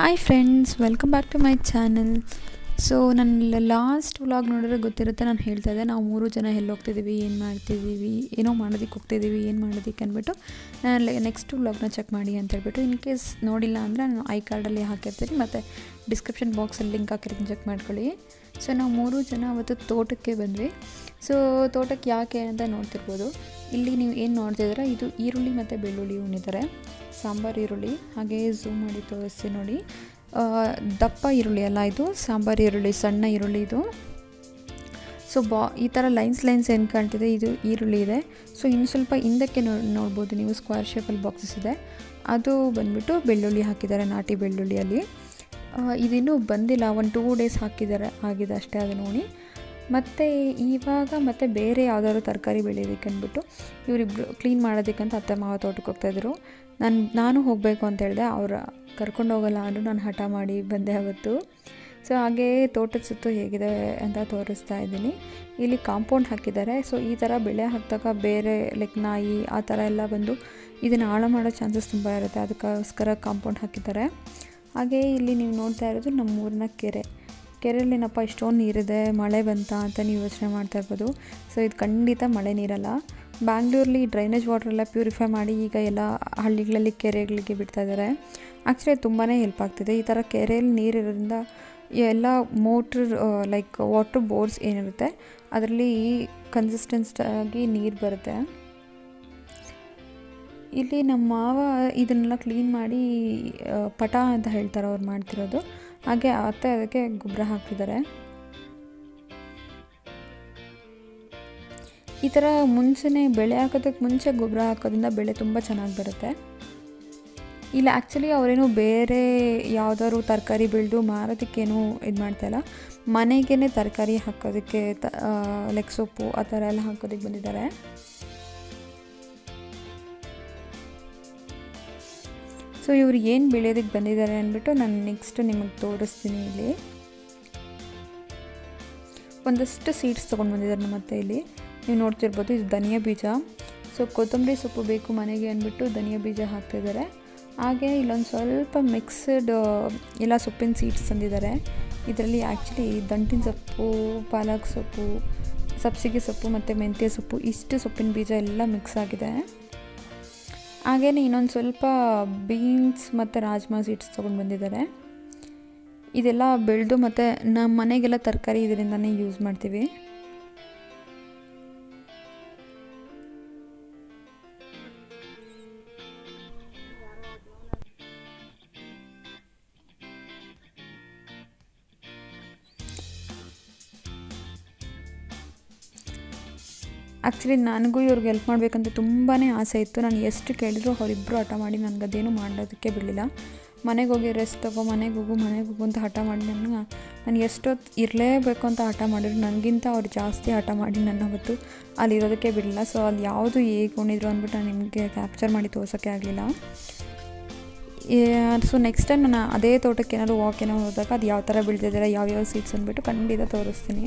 Hi friends, welcome back to my channel. So ನನ್ನ last vlog ನೋಡಿದ್ರೆ ಗೊತ್ತಿರುತ್ತೆ. ನಾನು ಹೇಳ್ತಾ ಇದ್ದೆ ನಾವು 3 ಜನ ಎಲ್ಲಿ ಹೋಗ್ತಿದ್ದೀವಿ, ಏನು ಮಾಡ್ತಿದ್ದೀವಿ, ಏನೋ ಮಾಡೋದಕ್ಕೆ ಹೋಗ್ತಿದ್ದೀವಿ, ಏನು ಮಾಡೋದಕ್ಕೆ ಅಂದ್ಬಿಟ್ಟು ನಾನು ನೆಕ್ಸ್ಟ್ ವ್ಲಾಗ್ನ ಚೆಕ್ ಮಾಡಿ ಅಂತ ಹೇಳ್ಬಿಟ್ಟು. ಇನ್ ಕೇಸ್ ನೋಡಿಲ್ಲ ಅಂದರೆ ನಾನು ಐ ಕಾರ್ಡಲ್ಲಿ ಹಾಕಿರ್ತೀನಿ ಮತ್ತು ಡಿಸ್ಕ್ರಿಪ್ಷನ್ ಬಾಕ್ಸಲ್ಲಿ ಲಿಂಕ್ ಹಾಕಿರ್ತೀನಿ, ಚೆಕ್ ಮಾಡ್ಕೊಳ್ಳಿ. ಸೊ ನಾವು 3 ಜನ ಅವತ್ತು ತೋಟಕ್ಕೆ ಬಂದ್ವಿ. ಸೊ ತೋಟಕ್ಕೆ ಯಾಕೆ ಅಂತ ನೋಡ್ತಿರ್ಬೋದು. ಇಲ್ಲಿ ನೀವು ಏನು ನೋಡ್ತಿದ್ದೀರಾ, ಇದು ಈರುಳ್ಳಿ ಮತ್ತು ಬೆಳ್ಳುಳ್ಳಿ ಉಣ್ಣಿದ್ದಾರೆ, ಸಾಂಬಾರು ಈರುಳ್ಳಿ. ಹಾಗೆ ಝೂಮ್ ಮಾಡಿ ತೋರಿಸಿ ನೋಡಿ, ದಪ್ಪ ಈರುಳ್ಳಿ ಅಲ್ಲ, ಇದು ಸಾಂಬಾರು ಈರುಳ್ಳಿ, ಸಣ್ಣ ಈರುಳ್ಳಿ ಇದು. ಸೊ ಈ ಥರ ಲೈನ್ಸ್ ಏನು ಕಾಣ್ತಿದೆ, ಇದು ಈರುಳ್ಳಿ ಇದೆ. ಸೊ ಇನ್ನು ಸ್ವಲ್ಪ ಹಿಂದಕ್ಕೆ ನೋಡ್ಬೋದು ನೀವು, ಸ್ಕ್ವೇರ್ ಶೇಪಲ್ಲಿ ಬಾಕ್ಸಸ್ ಇದೆ, ಅದು ಬಂದುಬಿಟ್ಟು ಬೆಳ್ಳುಳ್ಳಿ ಹಾಕಿದ್ದಾರೆ, ನಾಟಿ ಬೆಳ್ಳುಳ್ಳಿಯಲ್ಲಿ. ಇದಿನ್ನೂ ಬಂದಿಲ್ಲ, 1-2 ಡೇಸ್ ಆಗಿದೆ ಅಷ್ಟೇ ಅದು ನೋಡಿ. ಮತ್ತು ಇವಾಗ ಮತ್ತೆ ಬೇರೆ ಯಾವುದಾದ್ರು ತರಕಾರಿ ಬೆಳೆಯೋದಕ್ಕೆ ಅಂದ್ಬಿಟ್ಟು ಇವರಿಬ್ಬರು ಕ್ಲೀನ್ ಮಾಡೋದಕ್ಕಂತ ಅತ್ತೆ ಮಾವ ತೋಟಕ್ಕೆ ಹೋಗ್ತಾಯಿದ್ರು. ನಾನು ಹೋಗಬೇಕು ಅಂತ ಹೇಳಿದೆ, ಅವ್ರು ಕರ್ಕೊಂಡು ಹೋಗಲ್ಲ ಅಂದರೂ ನಾನು ಹಠ ಮಾಡಿ ಬಂದೆ ಅವತ್ತು. ಸೊ ಹಾಗೇ ತೋಟದ ಸುತ್ತು ಹೇಗಿದೆ ಅಂತ ತೋರಿಸ್ತಾ ಇದ್ದೀನಿ. ಇಲ್ಲಿ ಕಾಂಪೌಂಡ್ ಹಾಕಿದ್ದಾರೆ. ಸೊ ಈ ಥರ ಬೆಳೆ ಹಾಕಿದಾಗ ಬೇರೆ ನಾಯಿ ಆ ಥರ ಎಲ್ಲ ಬಂದು ಇದನ್ನು ಹಾಳು ಮಾಡೋ ಚಾನ್ಸಸ್ ತುಂಬ ಇರುತ್ತೆ, ಅದಕ್ಕೋಸ್ಕರ ಕಾಂಪೌಂಡ್ ಹಾಕಿದ್ದಾರೆ. ಹಾಗೇ ಇಲ್ಲಿ ನೀವು ನೋಡ್ತಾ ಇರೋದು ನಮ್ಮೂರಿನ ಕೆರೆಯಲ್ಲೇನಪ್ಪ ಇಷ್ಟೊಂದು ನೀರಿದೆ, ಮಳೆ ಬಂತ ಅಂತ ನೀವು ಯೋಚನೆ ಮಾಡ್ತಾ ಇರ್ಬೋದು. ಸೊ ಇದು ಖಂಡಿತ ಮಳೆ ನೀರಲ್ಲ. ಬ್ಯಾಂಗ್ಳೂರಲ್ಲಿ ಡ್ರೈನೇಜ್ ವಾಟ್ರೆಲ್ಲ ಪ್ಯೂರಿಫೈ ಮಾಡಿ ಈಗ ಎಲ್ಲ ಹಳ್ಳಿಗಳಲ್ಲಿ ಕೆರೆಗಳಿಗೆ ಬಿಡ್ತಾ ಇದ್ದಾರೆ. ಆ್ಯಕ್ಚುಲಿ ತುಂಬಾ ಹೆಲ್ಪ್ ಆಗ್ತಿದೆ. ಈ ಥರ ಕೆರೆಯಲ್ಲಿ ನೀರಿರೋದ್ರಿಂದ ಎಲ್ಲ ಮೋಟ್ರ್ ವಾಟರ್ ಬೋರ್ಸ್ ಏನಿರುತ್ತೆ ಅದರಲ್ಲಿ ಕನ್ಸಿಸ್ಟೆನ್ಸಾಗಿ ನೀರು ಬರುತ್ತೆ. ಇಲ್ಲಿ ನಮ್ಮ ಮಾವ ಇದನ್ನೆಲ್ಲ ಕ್ಲೀನ್ ಮಾಡಿ ಪಟ ಅಂತ ಹೇಳ್ತಾರೆ ಅವ್ರು ಮಾಡ್ತಿರೋದು. ಹಾಗೆ ಅತ್ತೆ ಅದಕ್ಕೆ ಗೊಬ್ಬರ ಹಾಕ್ತಿದ್ದಾರೆ. ಈ ಥರ ಮುಂಚೆನೇ ಬೆಳೆ ಹಾಕೋದಕ್ಕೆ ಮುಂಚೆ ಗೊಬ್ಬರ ಹಾಕೋದ್ರಿಂದ ಬೆಳೆ ತುಂಬ ಚೆನ್ನಾಗಿ ಬರುತ್ತೆ. ಇಲ್ಲ ಆ್ಯಕ್ಚುಲಿ ಅವರೇನು ಬೇರೆ ಯಾವುದಾದ್ರು ತರಕಾರಿ ಬೆಳೆದು ಮಾರೋದಕ್ಕೇನು ಇದು ಮಾಡ್ತಾಯಿಲ್ಲ, ಮನೆಗೇ ತರಕಾರಿ ಹಾಕೋದಕ್ಕೆ ಸೊಪ್ಪು ಆ ಥರ ಎಲ್ಲ ಹಾಕೋದಕ್ಕೆ ಬಂದಿದ್ದಾರೆ. ಸೊ ಇವ್ರು ಏನು ಬೆಳೆಯೋದಕ್ಕೆ ಬಂದಿದ್ದಾರೆ ಅಂದ್ಬಿಟ್ಟು ನಾನು ನೆಕ್ಸ್ಟ್ ನಿಮಗೆ ತೋರಿಸ್ತೀನಿ. ಇಲ್ಲಿ ಒಂದಷ್ಟು ಸೀಡ್ಸ್ ತೊಗೊಂಡು ಬಂದಿದ್ದಾರೆ ನಮ್ಮ ಅತ್ತೆ. ಇಲ್ಲಿ ನೀವು ನೋಡ್ತಿರ್ಬೋದು, ಇದು ಧನಿಯಾ ಬೀಜ. ಸೊ ಕೊತ್ತಂಬರಿ ಸೊಪ್ಪು ಬೇಕು ಮನೆಗೆ ಅಂದ್ಬಿಟ್ಟು ಧನಿಯಾ ಬೀಜ ಹಾಕ್ತಿದ್ದಾರೆ. ಹಾಗೆ ಇಲ್ಲೊಂದು ಸ್ವಲ್ಪ ಮಿಕ್ಸ್ಡ್ ಎಲ್ಲ ಸೊಪ್ಪಿನ ಸೀಡ್ಸ್ ತಂದಿದ್ದಾರೆ. ಇದರಲ್ಲಿ ಆ್ಯಕ್ಚುಲಿ ದಂಟಿನ ಸೊಪ್ಪು, ಪಾಲಕ್ ಸೊಪ್ಪು, ಸಬ್ಸಿಗೆ ಸೊಪ್ಪು ಮತ್ತು ಮೆಂತ್ಯ ಸೊಪ್ಪು, ಇಷ್ಟು ಸೊಪ್ಪಿನ ಬೀಜ ಎಲ್ಲ ಮಿಕ್ಸ್ ಆಗಿದೆ. ಹಾಗೆಯೇ ಇನ್ನೊಂದು ಸ್ವಲ್ಪ ಬೀನ್ಸ್ ಮತ್ತು ರಾಜ್ಮಾ ಸೀಡ್ಸ್ ತೊಗೊಂಡು ಬಂದಿದ್ದಾರೆ. ಇದೆಲ್ಲ ಬೆಳೆದು ಮತ್ತು ನಮ್ಮ ಮನೆಗೆಲ್ಲ ತರಕಾರಿ ಇದರಿಂದನೇ ಯೂಸ್ ಮಾಡ್ತೀವಿ. ಆ್ಯಕ್ಚುಲಿ ನನಗೂ ಇವ್ರಿಗೆ ಹೆಲ್ಪ್ ಮಾಡಬೇಕಂತ ತುಂಬಾ ಆಸೆ ಇತ್ತು. ನಾನು ಎಷ್ಟು ಕೇಳಿದ್ರು ಅವರಿಬ್ಬರು ಹಠ ಮಾಡಿ ನನಗದೇನು ಮಾಡೋದಕ್ಕೆ ಬಿಡಲಿಲ್ಲ. ಮನೆಗೆ ಹೋಗಿ ರೆಸ್ಟ್ ತಗೋ, ಮನೆಗೆ ಹೋಗು ಅಂತ ಹಠ ಮಾಡಿ ನಾನು ಎಷ್ಟೊತ್ತು ಇರಲೇಬೇಕು ಅಂತ ಹಠ ಮಾಡಿದ್ರು. ನನಗಿಂತ ಅವ್ರು ಜಾಸ್ತಿ ಹಠ ಮಾಡಿ ನನ್ನ ಅವತ್ತು ಅಲ್ಲಿರೋದಕ್ಕೆ ಬಿಡಲಿಲ್ಲ. ಸೊ ಅಲ್ಲಿ ಯಾವುದು ಹೇಗೆ ಉಣಿದ್ರು ಅಂದ್ಬಿಟ್ಟು ನಾನು ನಿಮಗೆ ಕ್ಯಾಪ್ಚರ್ ಮಾಡಿ ತೋರ್ಸೋಕ್ಕೆ ಆಗಲಿಲ್ಲ. ಸೊ ನೆಕ್ಸ್ಟ್ ಟೈಮ್ ನಾನು ಅದೇ ತೋಟಕ್ಕೆ ಏನಾದ್ರು ಹೋದಾಗ ಅದು ಯಾವ ಥರ ಬೆಳೆದಿದ್ದಾರೆ, ಯಾವ್ಯಾವ ಸೀಡ್ಸ್ ಅಂದ್ಬಿಟ್ಟು ಖಂಡಿತ ತೋರಿಸ್ತೀನಿ.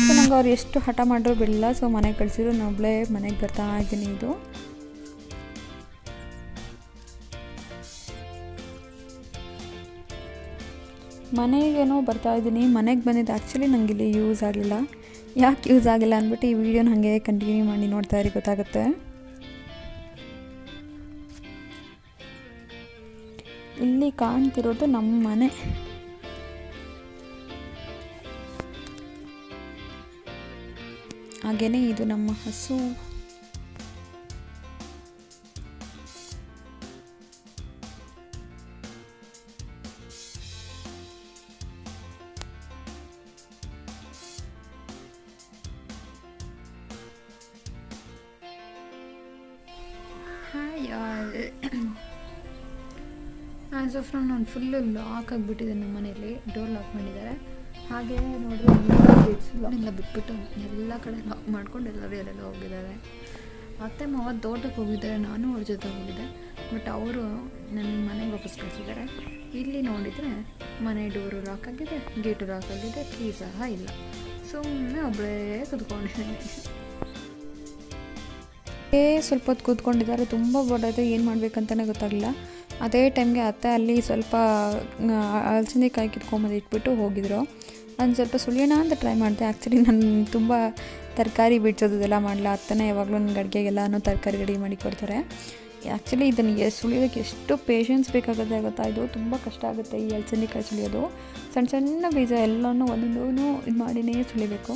ಸೊ ನಂಗೆ ಅವ್ರು ಎಷ್ಟು ಹಠ ಮಾಡಿದ್ರು ಬಿಡಲಿಲ್ಲ. ಸೊ ಮನೆಗೆ ಕಳಿಸಿದ್ರು, ನಾನೊಬ್ಬಳೇ ಮನೆಗೆ ಬರ್ತಾ ಇದ್ದೀನಿ. ಇದು ಮನೆಗೇನೋ ಬರ್ತಾ ಇದ್ದೀನಿ. ಮನೆಗೆ ಬಂದಿದ್ದು ಆ್ಯಕ್ಚುಲಿ ನನಗೆ ಇಲ್ಲಿ ಯೂಸ್ ಆಗಲಿಲ್ಲ. ಯಾಕೆ ಯೂಸ್ ಆಗಿಲ್ಲ ಅಂದ್ಬಿಟ್ಟು ಈ ವಿಡಿಯೋನ ಹಾಗೆ ಕಂಟಿನ್ಯೂ ಮಾಡಿ ನೋಡ್ತಾ ಇರಿ, ಗೊತ್ತಾಗುತ್ತೆ. ಇಲ್ಲಿ ಕಾಣ್ತಿರೋದು ನಮ್ಮ ಮನೆ. ಹಾಗೆಯೇ ಇದು ನಮ್ಮ ಹಸು. ಆ್ಯಸ್ ಆಫ್ ನಾನು ಫುಲ್ಲು ಲಾಕ್ ಆಗಿಬಿಟ್ಟಿದೆ. ನಮ್ಮ ಮನೆಯಲ್ಲಿ ಡೋರ್ ಲಾಕ್ ಮಾಡಿದ್ದಾರೆ. ಹಾಗೆ ನೋಡಿದ್ರೆ ಎಲ್ಲ ಬಿಟ್ಬಿಟ್ಟು ಎಲ್ಲ ಕಡೆ ಲಾಕ್ ಮಾಡ್ಕೊಂಡು ಎಲ್ಲರೂ ಹೋಗಿದ್ದಾರೆ. ಅತ್ತೆ ಮಾವ ತೋಟಕ್ಕೆ ಹೋಗಿದ್ದಾರೆ, ನಾನು ಅವ್ರ ಜೊತೆ ಹೋಗಿದ್ದೆ. ಬಟ್ ಅವರು ನನ್ನ ಮನೆಗೆ ವಾಪಸ್ ಕಳಿಸಿದ್ದಾರೆ. ಇಲ್ಲಿ ನೋಡಿದರೆ ಮನೆ ಡೋರು ಲಾಕ್ ಆಗಿದೆ, ಗೇಟು ಲಾಕ್ ಆಗಿದೆ, ಕೀ ಸಹ ಇಲ್ಲ. ಸುಮ್ಮನೆ ಒಬ್ಬಳೇ ಕೂತ್ಕೊಂಡಿದ್ದೀನಿ. ಸ್ವಲ್ಪ ಹೊತ್ತು ಕೂತ್ಕೊಂಡಿದ್ದಾರೆ. ತುಂಬ ಬೋರ್ಡಾಯಿತು, ಏನು ಮಾಡಬೇಕಂತಲೇ ಗೊತ್ತಾಗಲಿಲ್ಲ. ಅದೇ ಟೈಮ್ಗೆ ಅತ್ತೆ ಅಲ್ಲಿ ಸ್ವಲ್ಪ ಹಲಸಿನ ಕಾಯಿ ಕಿತ್ಕೊಂಬಂದು ಇಟ್ಬಿಟ್ಟು ಹೋಗಿದ್ರು. ನಾನು ಸ್ವಲ್ಪ ಸುಳಿಯೋಣ ಅಂತ ಟ್ರೈ ಮಾಡಿದೆ. ಆ್ಯಕ್ಚುಲಿ ನಾನು ತುಂಬ ತರಕಾರಿ ಬಿಡ್ಸೋದೆಲ್ಲ ಮಾಡಲ್ಲ. ಅತ್ತನೇ ಯಾವಾಗಲೂ ನನಗೆ ಅಡುಗೆಗೆಲ್ಲನೂ ತರಕಾರಿ ರೆಡಿ ಮಾಡಿ ಕೊಡ್ತಾರೆ. ಆ್ಯಕ್ಚುಲಿ ಇದನ್ನು ಸುಳಿಯೋದಕ್ಕೆ ಎಷ್ಟು ಪೇಷನ್ಸ್ ಬೇಕಾಗುತ್ತೆ ಗೊತ್ತಾ. ಇದು ತುಂಬ ಕಷ್ಟ ಆಗುತ್ತೆ ಈ ಹಲಸಿನ ಕಾಯಿ ಸುಳಿಯೋದು. ಸಣ್ಣ ಸಣ್ಣ ಬೀಜ ಎಲ್ಲನೂ ಒಂದೊಂದೂ ಇದು ಮಾಡಿನೇ ಸುಳಿಬೇಕು.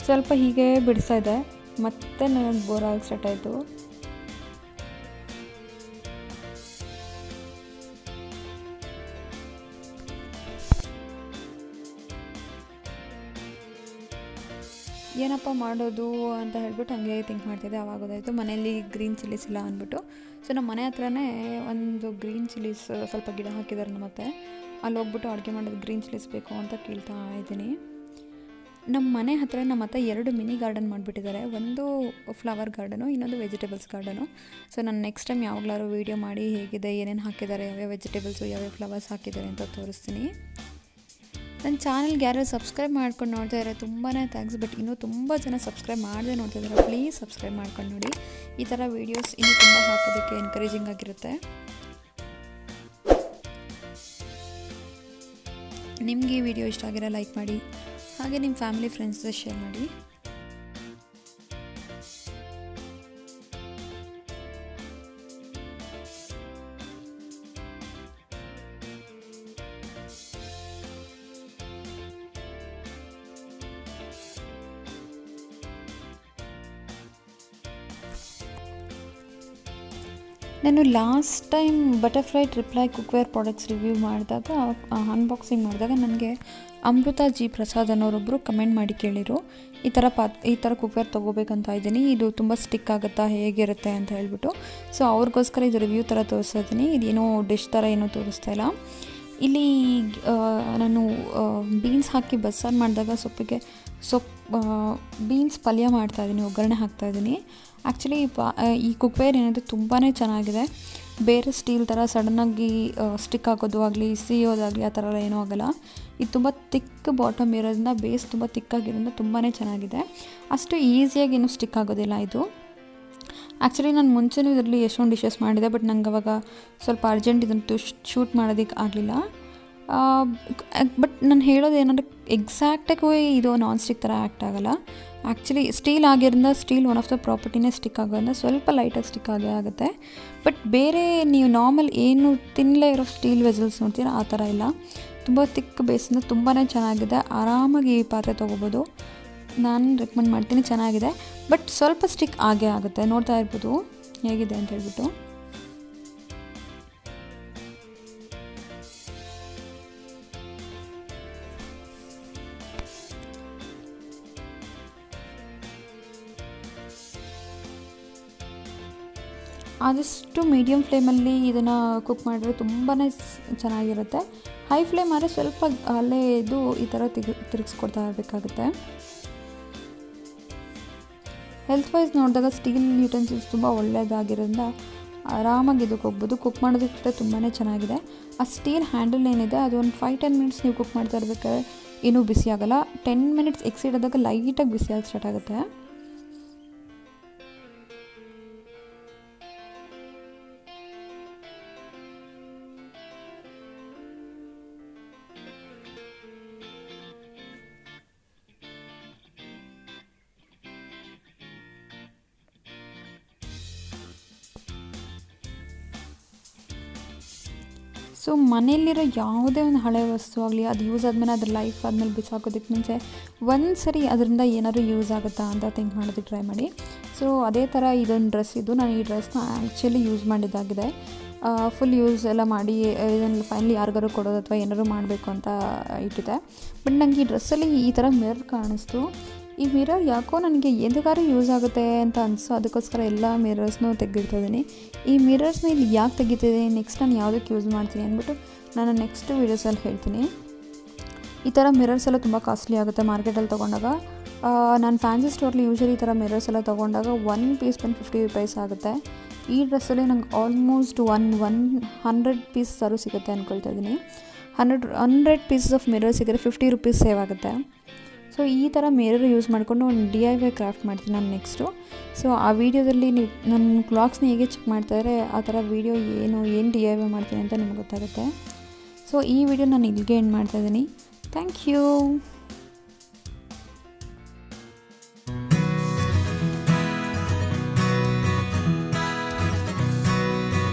ಸ್ವಲ್ಪ ಹೀಗೆ ಬಿಡಿಸ್ತಾಯಿದ್ದೆ, ಮತ್ತೆ ನನಗೆ ಬೋರ್ ಆಗಿ ಸ್ಟಾರ್ಟ್ ಆಯಿತು. ಏನಪ್ಪ ಮಾಡೋದು ಅಂತ ಹೇಳ್ಬಿಟ್ಟು ಹಂಗೆ ಥಿಂಕ್ ಮಾಡ್ತಿದ್ದೆ. ಆವಾಗೋದಾಯಿತು ಮನೆಯಲ್ಲಿ ಗ್ರೀನ್ ಚಿಲ್ಲೀಸ್ ಇಲ್ಲ ಅಂದ್ಬಿಟ್ಟು. ಸೊ ನಮ್ಮ ಮನೆ ಹತ್ರನೇ ಒಂದು ಗ್ರೀನ್ ಚಿಲ್ಲೀಸ್ ಸ್ವಲ್ಪ ಗಿಡ ಹಾಕಿದ್ದಾರೆ ನಮ್ಮ ಅತ್ತೆ. ಅಲ್ಲಿ ಹೋಗ್ಬಿಟ್ಟು ಅಡುಗೆ ಮಾಡೋದು ಗ್ರೀನ್ ಚಿಲ್ಲೀಸ್ ಬೇಕು ಅಂತ ಕೇಳ್ತಾ ಇದ್ದೀನಿ. ನಮ್ಮ ಮನೆ ಹತ್ತಿರ ನಮ್ಮ ಅತ್ತೆ 2 ಮಿನಿ ಗಾರ್ಡನ್ ಮಾಡಿಬಿಟ್ಟಿದ್ದಾರೆ. ಒಂದು ಫ್ಲವರ್ ಗಾರ್ಡನು, ಇನ್ನೊಂದು ವೆಜಿಟೇಬಲ್ಸ್ ಗಾರ್ಡನು. ಸೊ ನಾನು ನೆಕ್ಸ್ಟ್ ಟೈಮ್ ಯಾವಾಗಲಾದ್ರು ವೀಡಿಯೋ ಮಾಡಿ ಹೇಗಿದೆ, ಏನೇನು ಹಾಕಿದ್ದಾರೆ, ಯಾವ್ಯಾವ ವೆಜಿಟೇಬಲ್ಸು ಯಾವ್ಯಾವ ಫ್ಲವರ್ಸ್ ಹಾಕಿದ್ದಾರೆ ಅಂತ ತೋರಿಸ್ತೀನಿ. ನನ್ನ ಚಾನಲ್ಗೆ ಯಾರು ಸಬ್ಸ್ಕ್ರೈಬ್ ಮಾಡ್ಕೊಂಡು ನೋಡ್ತಾ ಇದ್ದಾರೆ ತುಂಬಾ ಥ್ಯಾಂಕ್ಸ್. ಬಟ್ ಇನ್ನೂ ತುಂಬ ಜನ ಸಬ್ಸ್ಕ್ರೈಬ್ ಮಾಡದೆ ನೋಡ್ತಾ ಇದ್ದಾರೆ. ಪ್ಲೀಸ್ ಸಬ್ಸ್ಕ್ರೈಬ್ ಮಾಡ್ಕೊಂಡು ನೋಡಿ. ಈ ಥರ ವೀಡಿಯೋಸ್ ಇನ್ನೂ ತುಂಬ ಹಾಕೋದಕ್ಕೆ ಎನ್ಕರೇಜಿಂಗ್ ಆಗಿರುತ್ತೆ. ನಿಮಗೆ ಈ ವಿಡಿಯೋ ಇಷ್ಟ ಆಗಿರೋ ಲೈಕ್ ಮಾಡಿ, ಹಾಗೆ ನಿಮ್ಮ ಫ್ಯಾಮಿಲಿ ಫ್ರೆಂಡ್ಸ್ ಶೇರ್ ಮಾಡಿ. ನಾನು last time butterfly triply cookware products review ಮಾಡಿದಾಗ, ಅನ್ಬಾಕ್ಸಿಂಗ್ ಮಾಡಿದಾಗ ನನಗೆ ಅಮೃತ ಜಿ ಪ್ರಸಾದ್ ಅನ್ನೋರೊಬ್ಬರು ಕಮೆಂಟ್ ಮಾಡಿ ಕೇಳಿರು, ಈ ಥರ ಕುಕ್ವೇರ್ ತೊಗೋಬೇಕಂತ ಇದ್ದೀನಿ, ಇದು ತುಂಬ ಸ್ಟಿಕ್ ಆಗುತ್ತಾ, ಹೇಗಿರುತ್ತೆ ಅಂತ ಹೇಳ್ಬಿಟ್ಟು. ಸೊ ಅವ್ರಿಗೋಸ್ಕರ ಇದು ರಿವ್ಯೂ ಥರ ತೋರಿಸ್ತಾ ಇದ್ದೀನಿ. ಇದೇನೋ ಡಿಶ್ ಥರ ಏನೂ ತೋರಿಸ್ತಾ ಇಲ್ಲ. ಇಲ್ಲಿ ನಾನು ಬೀನ್ಸ್ ಹಾಕಿ ಬಸ್ಸಾರು ಮಾಡಿದಾಗ ಬೀನ್ಸ್ ಪಲ್ಯ ಮಾಡ್ತಾಯಿದ್ದೀನಿ, ಒಗ್ಗರಣೆ ಹಾಕ್ತಾಯಿದ್ದೀನಿ. ಆ್ಯಕ್ಚುಲಿ ಈ ಕುಕ್ವೇರ್ ಏನಿದೆ ತುಂಬಾ ಚೆನ್ನಾಗಿದೆ. ಬೇರೆ ಸ್ಟೀಲ್ ಥರ ಸಡನ್ನಾಗಿ ಸ್ಟಿಕ್ ಹಾಕೋದು ಆಗಲಿ, ಸಿಯೋದಾಗಲಿ ಆ ಥರ ಎಲ್ಲ ಏನೂ ಆಗೋಲ್ಲ. ಇದು ತುಂಬ ತಿಕ್ ಬಾಟಮ್ ಇರೋದ್ರಿಂದ, ಬೇಸ್ ತುಂಬ ತಿಕ್ಕಾಗಿರೋದ್ರಿಂದ ತುಂಬಾ ಚೆನ್ನಾಗಿದೆ. ಅಷ್ಟು ಈಸಿಯಾಗಿ ಏನೂ ಸ್ಟಿಕ್ ಆಗೋದಿಲ್ಲ ಇದು. ಆ್ಯಕ್ಚುಲಿ ನಾನು ಮುಂಚೆನೂ ಇದರಲ್ಲಿ ಎಷ್ಟೊಂದು ಡಿಶಸ್ ಮಾಡಿದೆ, ಬಟ್ ನಂಗೆ ಅವಾಗ ಸ್ವಲ್ಪ ಅರ್ಜೆಂಟ್ ಇದನ್ನು ಶೂಟ್ ಮಾಡೋದಕ್ಕೆ ಆಗಲಿಲ್ಲ. ಬಟ್ ನಾನು ಹೇಳೋದು ಏನಂದರೆ ಎಕ್ಸಾಕ್ಟಾಗಿ ಇದು ನಾನ್ ಸ್ಟಿಕ್ ಥರ ಆ್ಯಕ್ಟ್ ಆಗೋಲ್ಲ. ಆ್ಯಕ್ಚುಲಿ ಸ್ಟೀಲ್ ಆಗಿರೋದ್ರಿಂದ, ಸ್ಟೀಲ್ ಒನ್ ಆಫ್ ದ ಪ್ರಾಪರ್ಟಿನೇ ಸ್ಟಿಕ್ ಆಗೋದ್ರಿಂದ ಸ್ವಲ್ಪ ಲೈಟಾಗಿ ಸ್ಟಿಕ್ ಆಗೇ ಆಗುತ್ತೆ. ಬಟ್ ಬೇರೆ ನೀವು ನಾರ್ಮಲ್ ಏನು ತಿನ್ನಲೇ ಇರೋ ಸ್ಟೀಲ್ ವೆಸಲ್ಸ್ ನೋಡ್ತೀರ ಆ ಥರ ಇಲ್ಲ. ತುಂಬ ತಿಕ್ ಬೇಸಿಂದ ತುಂಬಾ ಚೆನ್ನಾಗಿದೆ. ಆರಾಮಾಗಿ ಈ ಪಾತ್ರೆ ತೊಗೋಬೋದು. ನಾನು ರೆಕಮೆಂಡ್ ಮಾಡ್ತೀನಿ, ಚೆನ್ನಾಗಿದೆ. ಬಟ್ ಸ್ವಲ್ಪ ಸ್ಟಿಕ್ ಆಗೇ ಆಗುತ್ತೆ. ನೋಡ್ತಾ ಇರ್ಬೋದು ಹೇಗಿದೆ ಅಂತ ಹೇಳ್ಬಿಟ್ಟು. ಆದಷ್ಟು ಮೀಡಿಯಮ್ ಫ್ಲೇಮಲ್ಲಿ ಇದನ್ನು ಕುಕ್ ಮಾಡಿದ್ರೆ ತುಂಬಾ ಚೆನ್ನಾಗಿರುತ್ತೆ. ಹೈ ಫ್ಲೇಮ್ ಆದರೆ ಸ್ವಲ್ಪ ಅಲ್ಲೇ ಇದು ಈ ಥರ ತಿರುಗಿಸ್ಕೊಡ್ತಾ ಇರಬೇಕಾಗುತ್ತೆ. ಹೆಲ್ತ್ ವೈಸ್ ನೋಡಿದಾಗ ಸ್ಟೀಲ್ ಯುಟೆನ್ಸಿಲ್ಸ್ ತುಂಬ ಒಳ್ಳೆಯದಾಗಿರೋದ್ರಿಂದ ಆರಾಮಾಗಿ ಇದಕ್ಕೆ ಹೋಗ್ಬೋದು. ಕುಕ್ ಮಾಡೋದಕ್ಕೆ ತುಂಬಾ ಚೆನ್ನಾಗಿದೆ. ಆ ಸ್ಟೀಲ್ ಹ್ಯಾಂಡಲ್ ಏನಿದೆ ಅದು ಒಂದು 5-10 ಮಿನಿಟ್ಸ್ ನೀವು ಕುಕ್ ಮಾಡ್ತಾ ಇರಬೇಕಾದ್ರೆ ಏನೂ ಬಿಸಿ ಆಗೋಲ್ಲ. 10 ಮಿನಿಟ್ಸ್ ಎಕ್ಸೀಡ್ ಆದಾಗ ಲೈಟಾಗಿ ಬಿಸಿಯಾಗಿ ಸ್ಟಾರ್ಟ್ ಆಗುತ್ತೆ. ಸೊ ಮನೆಯಲ್ಲಿರೋ ಯಾವುದೇ ಒಂದು ಹಳೆ ವಸ್ತು ಆಗಲಿ, ಅದು ಯೂಸ್ ಆದಮೇಲೆ ಅದ್ರ ಲೈಫ್ ಆದಮೇಲೆ ಬಿಸಾಕೋದಕ್ಕೆ ಮುಂಚೆ ಒಂದು ಸರಿ ಅದರಿಂದ ಏನಾದರೂ ಯೂಸ್ ಆಗುತ್ತಾ ಅಂತ ಥಿಂಕ್ ಮಾಡೋದಕ್ಕೆ ಟ್ರೈ ಮಾಡಿ. ಸೊ ಅದೇ ಥರ ಇದೊಂದು ಡ್ರೆಸ್ ಇದು. ನಾನು ಈ ಡ್ರೆಸ್ನ ಆ್ಯಕ್ಚುಲಿ ಯೂಸ್ ಮಾಡಿದ್ದಾಗಿದೆ. ಫುಲ್ ಯೂಸ್ ಎಲ್ಲ ಮಾಡಿ ಇದನ್ನು ಫೈನಲಿ ಯಾರಿಗಾರು ಕೊಡೋದು ಅಥವಾ ಏನಾದ್ರು ಮಾಡಬೇಕು ಅಂತ ಇಟ್ಟಿದೆ. ಬಟ್ ನನಗೆ ಈ ಡ್ರೆಸ್ಸಲ್ಲಿ ಈ ಥರ ಮಿರರ್ ಕಾಣಿಸ್ತು. ಈ ಮಿರರ್ ಯಾಕೋ ನನಗೆ ಎದಕ್ಕಾದ್ರೂ ಯೂಸ್ ಆಗುತ್ತೆ ಅಂತ ಅನಿಸು. ಅದಕ್ಕೋಸ್ಕರ ಎಲ್ಲ ಮಿರರ್ಸ್ನೂ ತೆಗೆದಿರ್ತಿದ್ದೀನಿ. ಈ ಮಿರರ್ಸ್ನ ಇಲ್ಲಿ ಯಾಕೆ ತೆಗಿತಿದ್ದೀನಿ, ನೆಕ್ಸ್ಟ್ ನಾನು ಯಾವುದಕ್ಕೆ ಯೂಸ್ ಮಾಡ್ತೀನಿ ಅಂದ್ಬಿಟ್ಟು ನಾನು ನೆಕ್ಸ್ಟ್ ವೀಡಿಯೋಸಲ್ಲಿ ಹೇಳ್ತೀನಿ. ಈ ಥರ ಮಿರರ್ಸ್ ಎಲ್ಲ ತುಂಬ ಕಾಸ್ಟ್ಲಿ ಆಗುತ್ತೆ ಮಾರ್ಕೆಟಲ್ಲಿ ತೊಗೊಂಡಾಗ. ನಾನು ಫ್ಯಾನ್ಸಿ ಸ್ಟೋರ್ಲಿ ಯೂಶಲಿ ಈ ಥರ ಮಿರರ್ಸ್ ಎಲ್ಲ ತೊಗೊಂಡಾಗ 1 ಪೀಸ್ ಬಂದು 50 ರೂಪೀಸ್ ಆಗುತ್ತೆ. ಈ ಡ್ರೆಸ್ಸಲ್ಲಿ ನಂಗೆ ಆಲ್ಮೋಸ್ಟ್ 100 ಪೀಸ್ ಸಿಗುತ್ತೆ ಅಂದ್ಕೊಳ್ತಾ ಇದ್ದೀನಿ. 100 ಪೀಸಸ್ ಆಫ್ ಮಿರರ್ ಸಿಗುತ್ತೆ, 50 ರೂಪೀಸ್ ಸೇವ್ ಆಗುತ್ತೆ. ಸೊ ಈ ಥರ ಮಿರರ್ ಯೂಸ್ ಮಾಡಿಕೊಂಡು ಒಂದು DIY ಕ್ರಾಫ್ಟ್ ಮಾಡ್ತೀನಿ ನಾನು ನೆಕ್ಸ್ಟು. ಸೊ ಆ ವಿಡಿಯೋದಲ್ಲಿ ನೀವು ನನ್ನ ಕ್ಲಾಕ್ಸ್ನ ಹೇಗೆ ಚೆಕ್ ಮಾಡ್ತಾಯಿದ್ರೆ ಆ ಥರ ವೀಡಿಯೋ ಏನು DIY ಮಾಡ್ತೀನಿ ಅಂತ ನಿಮ್ಗೆ ಗೊತ್ತಾಗುತ್ತೆ. ಸೊ ಈ ವಿಡಿಯೋ ನಾನು ಇಲ್ಲಿಗೆ ಎಂಡ್ ಮಾಡ್ತಾಯಿದ್ದೀನಿ. Thank you.